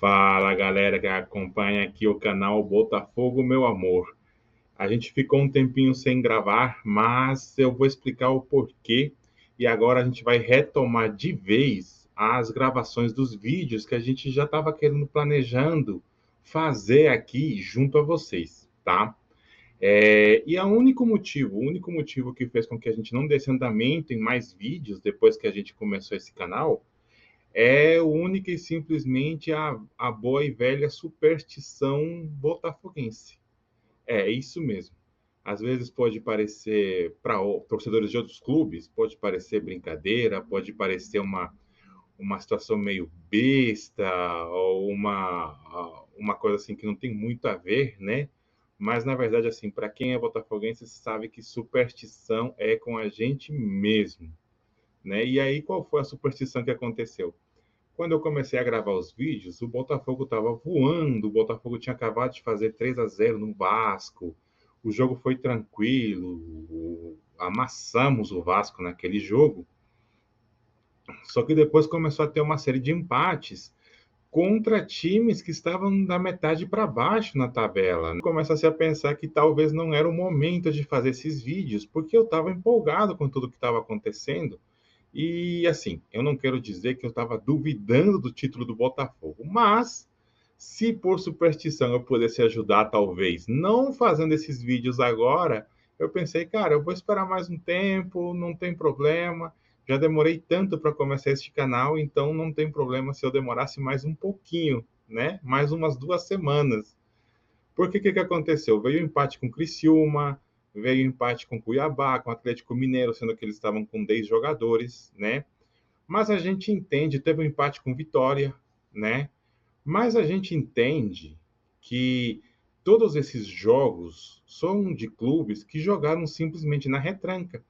Fala galera que acompanha aqui o canal Botafogo Meu Amor. A gente ficou um tempinho sem gravar, mas eu vou explicar o porquê e agora a gente vai retomar de vez as gravações dos vídeos que a gente já estava querendo planejando fazer aqui junto a vocês, tá? E o único motivo que fez com que a gente não desse andamento em mais vídeos depois que a gente começou esse canal é única e simplesmente a boa e velha superstição botafoguense. É isso mesmo. Às vezes pode parecer, para torcedores de outros clubes, pode parecer brincadeira, pode parecer uma situação meio besta, ou uma coisa assim que não tem muito a ver, né? Mas, na verdade, assim, para quem é botafoguense sabe que superstição é com a gente mesmo, né? E aí, qual foi a superstição que aconteceu? Quando eu comecei a gravar os vídeos, o Botafogo estava voando, o Botafogo tinha acabado de fazer 3-0 no Vasco, o jogo foi tranquilo, amassamos o Vasco naquele jogo, só que depois começou a ter uma série de empates contra times que estavam da metade para baixo na tabela. Começa-se a pensar que talvez não era o momento de fazer esses vídeos, porque eu estava empolgado com tudo que estava acontecendo. E assim, eu não quero dizer que eu estava duvidando do título do Botafogo, mas se por superstição eu pudesse ajudar, talvez, não fazendo esses vídeos agora, eu pensei, cara, eu vou esperar mais um tempo, não tem problema. Já demorei tanto para começar este canal, então não tem problema se eu demorasse mais um pouquinho, né? Mais umas 2 semanas. Porque o que aconteceu? Veio o empate com o Criciúma, veio o empate com o Cuiabá, com o Atlético Mineiro, sendo que eles estavam com 10 jogadores, né? Mas a gente entende, teve um empate com Vitória, né? Mas a gente entende que todos esses jogos são de clubes que jogaram simplesmente na retranca.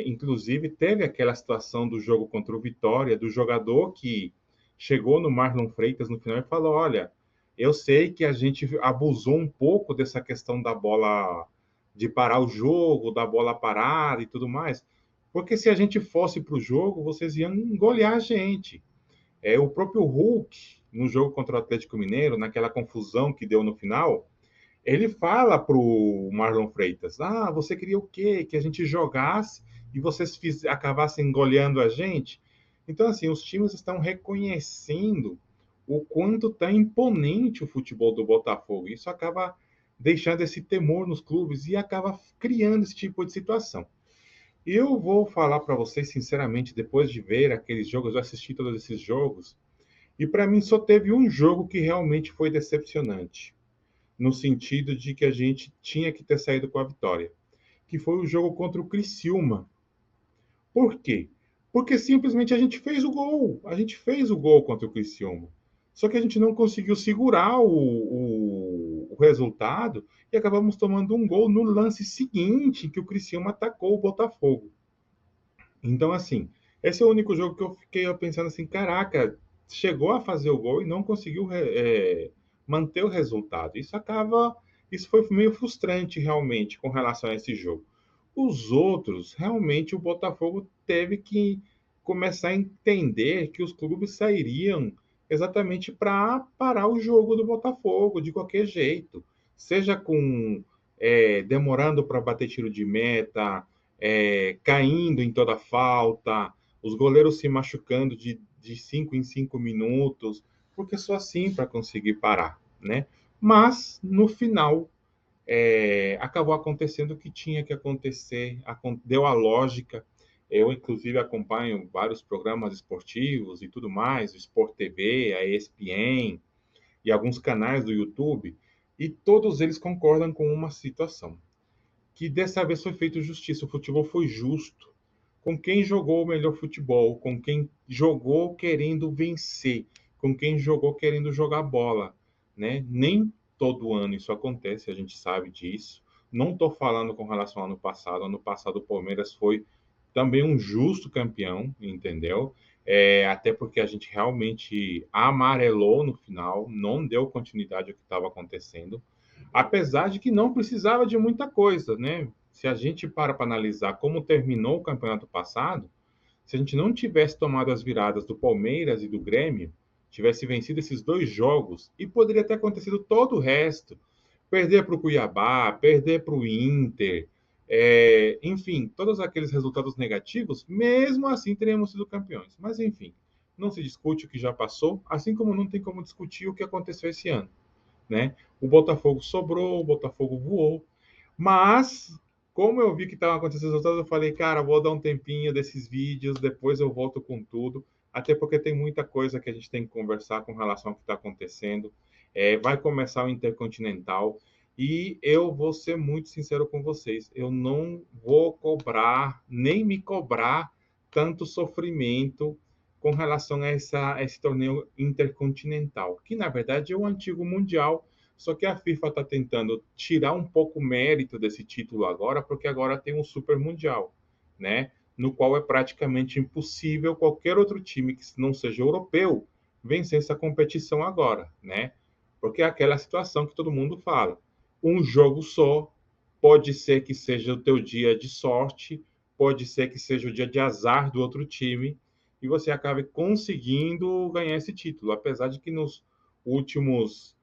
Inclusive, teve aquela situação do jogo contra o Vitória, do jogador que chegou no Marlon Freitas no final e falou: Olha, eu sei que a gente abusou um pouco dessa questão da bola, de parar o jogo, da bola parada e tudo mais, porque se a gente fosse para o jogo, vocês iam golear a gente. O próprio Hulk, no jogo contra o Atlético Mineiro, naquela confusão que deu no final, ele fala pro Marlon Freitas: Ah, você queria o quê? Que a gente jogasse e vocês acabassem goleando a gente? Então, assim, os times estão reconhecendo o quanto está imponente o futebol do Botafogo. Isso acaba deixando esse temor nos clubes e acaba criando esse tipo de situação. Eu vou falar para vocês, sinceramente, depois de ver aqueles jogos, eu assisti todos esses jogos, e para mim só teve um jogo que realmente foi decepcionante no sentido de que a gente tinha que ter saído com a vitória, que foi o jogo contra o Criciúma. Por quê? Porque simplesmente a gente fez o gol. A gente fez o gol contra o Criciúma. Só que a gente não conseguiu segurar o resultado e acabamos tomando um gol no lance seguinte que o Criciúma atacou o Botafogo. Então, assim, esse é o único jogo que eu fiquei pensando assim, caraca, chegou a fazer o gol e não conseguiu manter o resultado. Isso foi meio frustrante realmente com relação a esse jogo. Os outros, realmente, o Botafogo teve que começar a entender que os clubes sairiam exatamente para parar o jogo do Botafogo de qualquer jeito, seja com demorando para bater tiro de meta, caindo em toda falta, os goleiros se machucando de 5 em 5 minutos, porque só assim para conseguir parar, né? Mas no final acabou acontecendo o que tinha que acontecer, deu a lógica. Eu, inclusive, acompanho vários programas esportivos e tudo mais, o Sport TV, a ESPN e alguns canais do YouTube, e todos eles concordam com uma situação que dessa vez foi feito justiça. O futebol foi justo com quem jogou o melhor futebol, com quem jogou querendo vencer, com quem jogou querendo jogar bola, né? Nem todo ano isso acontece, a gente sabe disso. Não estou falando com relação ao ano passado. Ano passado o Palmeiras foi também um justo campeão, entendeu? Até porque a gente realmente amarelou no final, não deu continuidade ao que estava acontecendo, apesar de que não precisava de muita coisa, né? Se a gente para analisar como terminou o campeonato passado, se a gente não tivesse tomado as viradas do Palmeiras e do Grêmio, tivesse vencido esses 2 jogos, e poderia ter acontecido todo o resto. Perder para o Cuiabá, perder para o Inter, enfim, todos aqueles resultados negativos, mesmo assim teríamos sido campeões. Mas, enfim, não se discute o que já passou, assim como não tem como discutir o que aconteceu esse ano, né? O Botafogo sobrou, o Botafogo voou, mas como eu vi que estavam acontecendo os resultados, eu falei, cara, vou dar um tempinho desses vídeos, depois eu volto com tudo, até porque tem muita coisa que a gente tem que conversar com relação ao que está acontecendo. Vai começar o Intercontinental e eu vou ser muito sincero com vocês, eu não vou cobrar, nem me cobrar tanto sofrimento com relação a esse torneio intercontinental, que na verdade é o antigo Mundial, só que a FIFA está tentando tirar um pouco o mérito desse título agora, porque agora tem um Super Mundial, né? No qual é praticamente impossível qualquer outro time que não seja europeu vencer essa competição agora, né? Porque é aquela situação que todo mundo fala. Um jogo só, pode ser que seja o teu dia de sorte, pode ser que seja o dia de azar do outro time, e você acabe conseguindo ganhar esse título, apesar de que nos últimos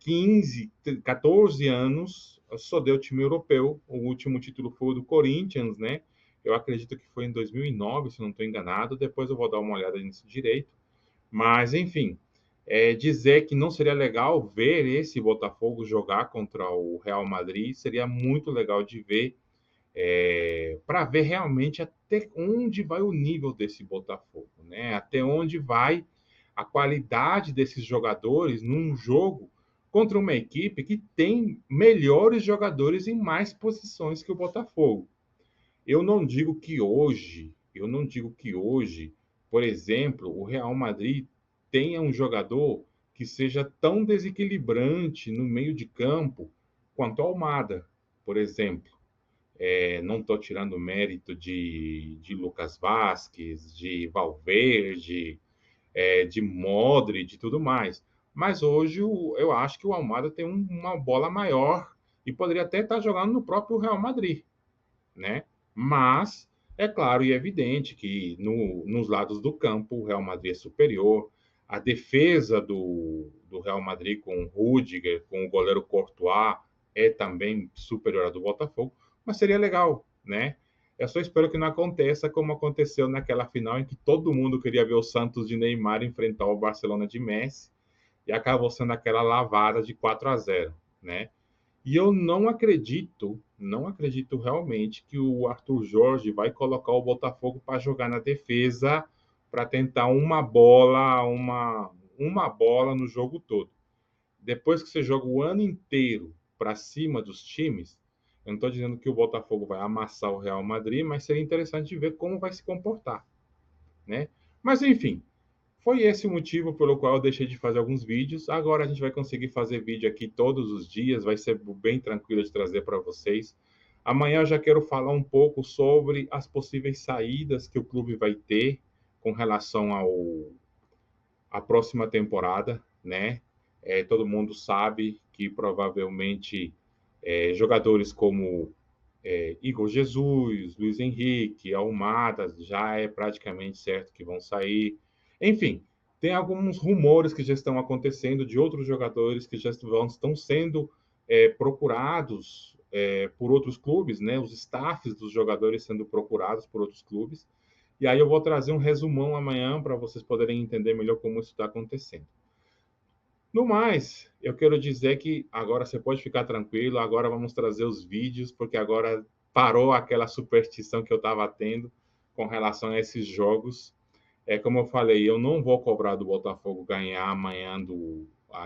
15, 14 anos só deu time europeu. O último título foi o do Corinthians, né? Eu acredito que foi em 2009, se não estou enganado. Depois eu vou dar uma olhada nisso direito. Mas, enfim, dizer que não seria legal ver esse Botafogo jogar contra o Real Madrid seria muito legal de ver, para ver realmente até onde vai o nível desse Botafogo, né? Até onde vai a qualidade desses jogadores num jogo contra uma equipe que tem melhores jogadores em mais posições que o Botafogo. Eu não digo que hoje, por exemplo, o Real Madrid tenha um jogador que seja tão desequilibrante no meio de campo quanto o Almada, por exemplo. Não estou tirando mérito de Lucas Vasquez, de Valverde, de Modric e tudo mais. Mas hoje eu acho que o Almada tem uma bola maior e poderia até estar jogando no próprio Real Madrid, né? Mas é claro e evidente que nos lados do campo o Real Madrid é superior. A defesa do Real Madrid com o Rudiger, com o goleiro Courtois, é também superior à do Botafogo, mas seria legal, né? Eu só espero que não aconteça como aconteceu naquela final em que todo mundo queria ver o Santos de Neymar enfrentar o Barcelona de Messi e acabou sendo aquela lavada de 4-0, né? E eu não acredito realmente que o Arthur Jorge vai colocar o Botafogo para jogar na defesa para tentar uma bola no jogo todo. Depois que você joga o ano inteiro para cima dos times, eu não estou dizendo que o Botafogo vai amassar o Real Madrid, mas seria interessante ver como vai se comportar, né? Mas enfim, foi esse o motivo pelo qual eu deixei de fazer alguns vídeos. Agora a gente vai conseguir fazer vídeo aqui todos os dias, vai ser bem tranquilo de trazer para vocês. Amanhã eu já quero falar um pouco sobre as possíveis saídas que o clube vai ter com relação à próxima temporada, né? Todo mundo sabe que provavelmente jogadores como Igor Jesus, Luiz Henrique, Almada, já é praticamente certo que vão sair. Enfim, tem alguns rumores que já estão acontecendo de outros jogadores que já estão sendo procurados por outros clubes, né? Os staffs dos jogadores sendo procurados por outros clubes. E aí eu vou trazer um resumão amanhã para vocês poderem entender melhor como isso está acontecendo. No mais, eu quero dizer que agora você pode ficar tranquilo, agora vamos trazer os vídeos, porque agora parou aquela superstição que eu estava tendo com relação a esses jogos. Como eu falei, eu não vou cobrar do Botafogo ganhar amanhã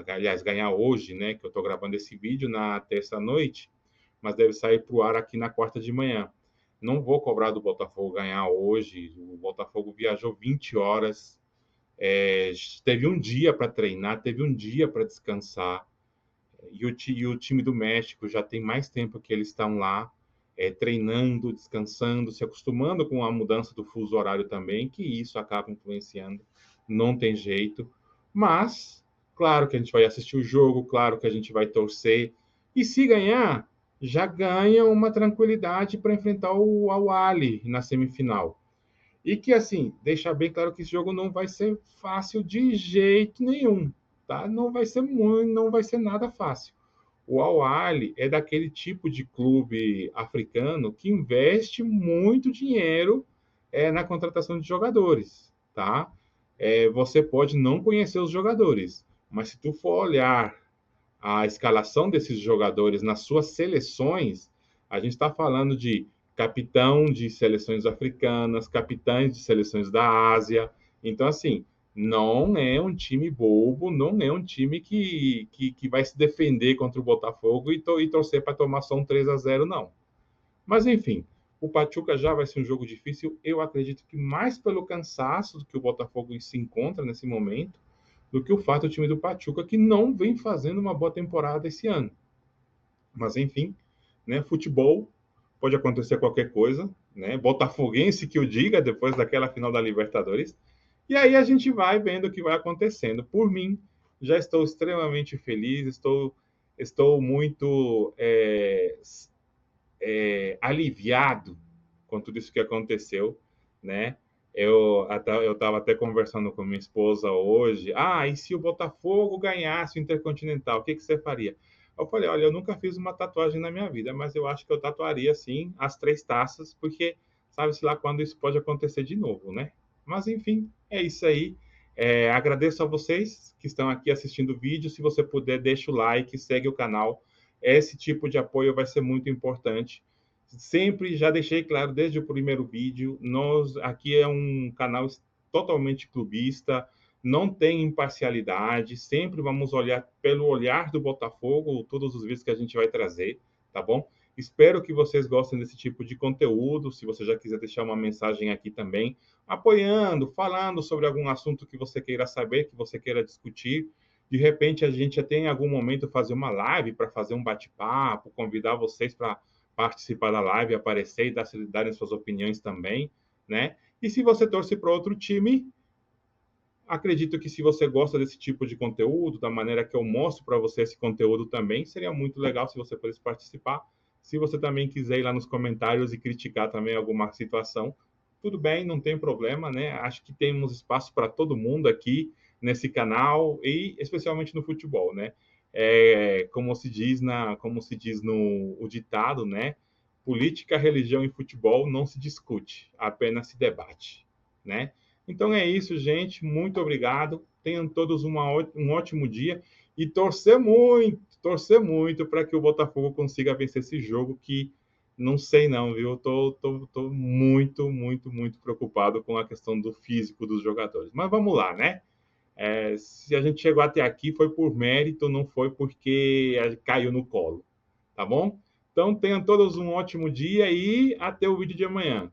aliás, ganhar hoje, né? Que eu estou gravando esse vídeo na terça-noite, mas deve sair para o ar aqui na quarta de manhã. Não vou cobrar do Botafogo ganhar hoje. O Botafogo viajou 20 horas, teve um dia para treinar, teve um dia para descansar. E o time do México já tem mais tempo que eles estão lá, treinando, descansando, se acostumando com a mudança do fuso horário também, que isso acaba influenciando, não tem jeito. Mas, claro que a gente vai assistir o jogo, claro que a gente vai torcer, e se ganhar, já ganha uma tranquilidade para enfrentar o Al Ahly na semifinal. E que, assim, deixar bem claro que esse jogo não vai ser fácil de jeito nenhum, tá? Não vai ser muito, não vai ser nada fácil. O Al Ahly é daquele tipo de clube africano que investe muito dinheiro na contratação de jogadores, tá? Você pode não conhecer os jogadores, mas se tu for olhar a escalação desses jogadores nas suas seleções, a gente está falando de capitão de seleções africanas, capitães de seleções da Ásia. Então, assim, não é um time bobo, não é um time que vai se defender contra o Botafogo e torcer para tomar só um 3-0, não. Mas, enfim, o Pachuca já vai ser um jogo difícil. Eu acredito que mais pelo cansaço que o Botafogo se encontra nesse momento, do que o fato do time do Pachuca, que não vem fazendo uma boa temporada esse ano. Mas, enfim, né, futebol pode acontecer qualquer coisa, né? Botafoguense que o diga depois daquela final da Libertadores. E aí a gente vai vendo o que vai acontecendo. Por mim, já estou extremamente feliz, estou muito aliviado com tudo isso que aconteceu, né? Eu estava até conversando com minha esposa hoje. Ah, e se o Botafogo ganhasse o Intercontinental, o que, que você faria? Eu falei, olha, eu nunca fiz uma tatuagem na minha vida, mas eu acho que eu tatuaria, sim, as 3 taças, porque sabe-se lá quando isso pode acontecer de novo, né? Mas, enfim, é isso aí. Agradeço a vocês que estão aqui assistindo o vídeo. Se você puder, deixa o like, segue o canal. Esse tipo de apoio vai ser muito importante. Sempre já deixei claro desde o primeiro vídeo, nós aqui é um canal totalmente clubista, não tem imparcialidade, sempre vamos olhar pelo olhar do Botafogo, todos os vídeos que a gente vai trazer, tá bom? Espero que vocês gostem desse tipo de conteúdo. Se você já quiser deixar uma mensagem aqui também, apoiando, falando sobre algum assunto que você queira saber, que você queira discutir. De repente, a gente até em algum momento fazer uma live para fazer um bate-papo, convidar vocês para participar da live, aparecer e darem suas opiniões também, né? E se você torce para outro time, acredito que se você gosta desse tipo de conteúdo, da maneira que eu mostro para você esse conteúdo também, seria muito legal se você pudesse participar. Se você também quiser ir lá nos comentários e criticar também alguma situação, tudo bem, não tem problema, né? Acho que temos espaço para todo mundo aqui nesse canal e especialmente no futebol, né? Como se diz no o ditado, né? Política, religião e futebol não se discute, apenas se debate, né? Então é isso, gente. Muito obrigado. Tenham todos um ótimo dia e torcer muito para que o Botafogo consiga vencer esse jogo que não sei não, viu? Tô muito, muito, muito preocupado com a questão do físico dos jogadores. Mas vamos lá, né? Se a gente chegou até aqui foi por mérito, não foi porque caiu no colo, tá bom? Então tenham todos um ótimo dia e até o vídeo de amanhã.